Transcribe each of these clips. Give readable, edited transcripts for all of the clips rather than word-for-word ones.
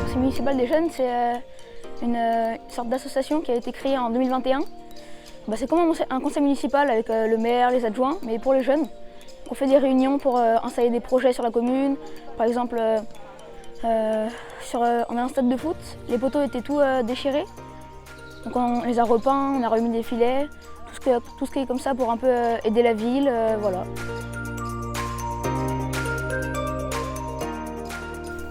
conseil municipal des jeunes, c'est une sorte d'association qui a été créée en 2021. C'est comme un conseil municipal avec le maire, les adjoints, mais pour les jeunes. On fait des réunions pour installer des projets sur la commune. Par exemple, on a un stade de foot, les poteaux étaient tout déchirés. Donc on les a repeints, on a remis des filets, tout ce qui est comme ça pour un peu aider la ville, voilà.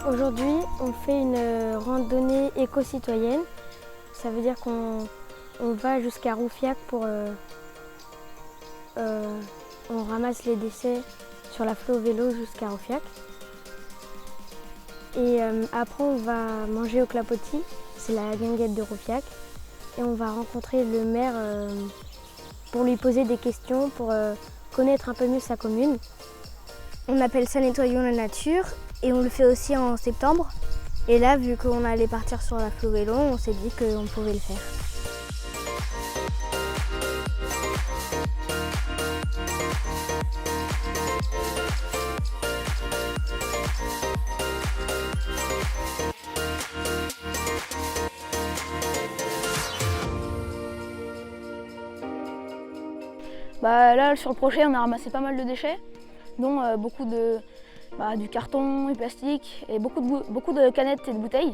Aujourd'hui, on fait une randonnée éco-citoyenne. Ça veut dire qu'on va jusqu'à Roufiac pour... on ramasse les décès sur la flotte au vélo jusqu'à Roufiac. Et après, on va manger au Clapotis, c'est la guinguette de Roufiac. Et on va rencontrer le maire pour lui poser des questions, pour connaître un peu mieux sa commune. On appelle ça Nettoyons la nature et on le fait aussi en septembre. Et là, vu qu'on allait partir sur la flotte au vélo, on s'est dit qu'on pouvait le faire. Là, sur le projet, on a ramassé pas mal de déchets, dont beaucoup du carton, du plastique et beaucoup de canettes et de bouteilles.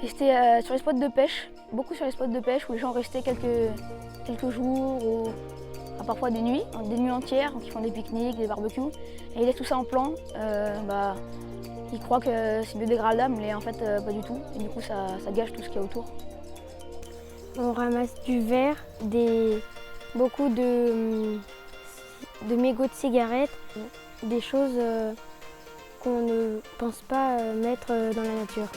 Et c'était sur les spots de pêche, beaucoup sur les spots de pêche où les gens restaient quelques jours ou parfois des nuits entières, donc ils font des pique-niques, des barbecues. Et ils laissent tout ça en plan. Ils croient que c'est biodégradable, mais en fait pas du tout. Et du coup ça gâche tout ce qu'il y a autour. On ramasse du verre, beaucoup de mégots de cigarettes, des choses qu'on ne pense pas mettre dans la nature.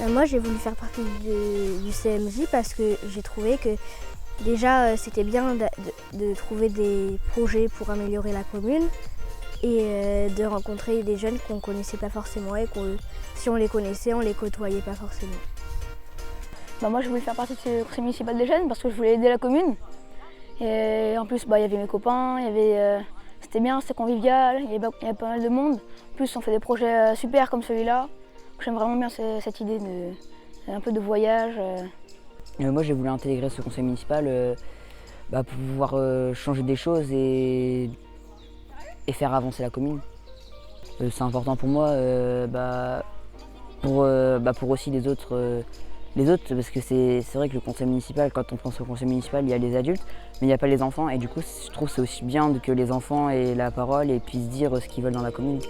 Moi, j'ai voulu faire partie du CMJ parce que j'ai trouvé que déjà c'était bien de trouver des projets pour améliorer la commune et de rencontrer des jeunes qu'on ne connaissait pas forcément et si on les connaissait, on ne les côtoyait pas forcément. Moi, je voulais faire partie de ce conseil municipal des jeunes parce que je voulais aider la commune. Et en plus, il y avait mes copains, c'était bien, c'était convivial, il y avait pas mal de monde. En plus, on fait des projets super comme celui-là. J'aime vraiment bien cette idée un peu de voyage. Moi, j'ai voulu intégrer ce conseil municipal pour pouvoir changer des choses et faire avancer la commune. C'est important pour moi, pour aussi les autres, parce que c'est vrai que le conseil municipal, quand on pense au conseil municipal, il y a les adultes, mais il n'y a pas les enfants. Et du coup, je trouve que c'est aussi bien que les enfants aient la parole et puissent dire ce qu'ils veulent dans la commune.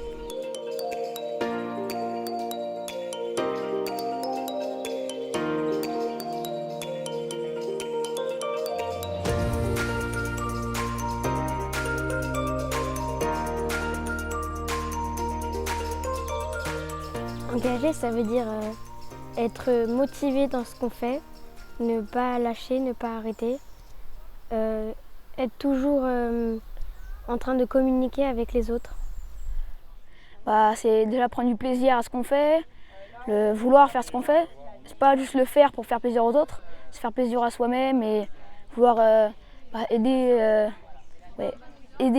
Engagé, ça veut dire être motivé dans ce qu'on fait, ne pas lâcher, ne pas arrêter, être toujours en train de communiquer avec les autres. C'est déjà prendre du plaisir à ce qu'on fait, vouloir faire ce qu'on fait. C'est pas juste le faire pour faire plaisir aux autres, c'est faire plaisir à soi-même et vouloir aider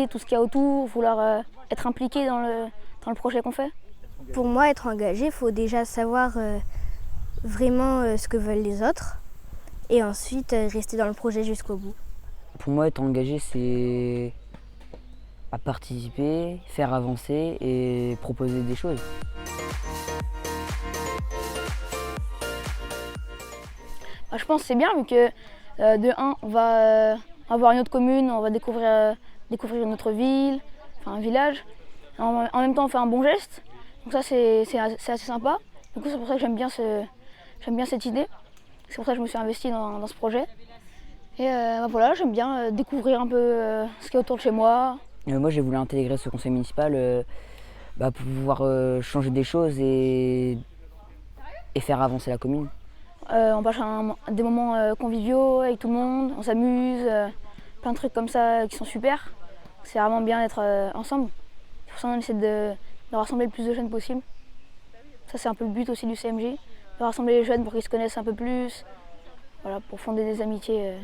tout ce qu'il y a autour, vouloir être impliqué dans le projet qu'on fait. Pour moi, être engagé, il faut déjà savoir vraiment ce que veulent les autres et ensuite rester dans le projet jusqu'au bout. Pour moi, être engagé, c'est à participer, faire avancer et proposer des choses. Je pense que c'est bien vu que on va avoir une autre commune, on va découvrir notre ville, un village. En même temps, on fait un bon geste. Donc ça, c'est assez sympa. Du coup, c'est pour ça que j'aime bien cette idée. C'est pour ça que je me suis investie dans ce projet. Et voilà, j'aime bien découvrir un peu ce qu'il y a autour de chez moi. Moi, j'ai voulu intégrer ce conseil municipal pour pouvoir changer des choses et faire avancer la commune. On passe des moments conviviaux avec tout le monde, on s'amuse, plein de trucs comme ça qui sont super. C'est vraiment bien d'être ensemble. pour ça, on essaie de rassembler le plus de jeunes possible. Ça, c'est un peu le but aussi du CMJ, de rassembler les jeunes pour qu'ils se connaissent un peu plus, voilà, pour fonder des amitiés.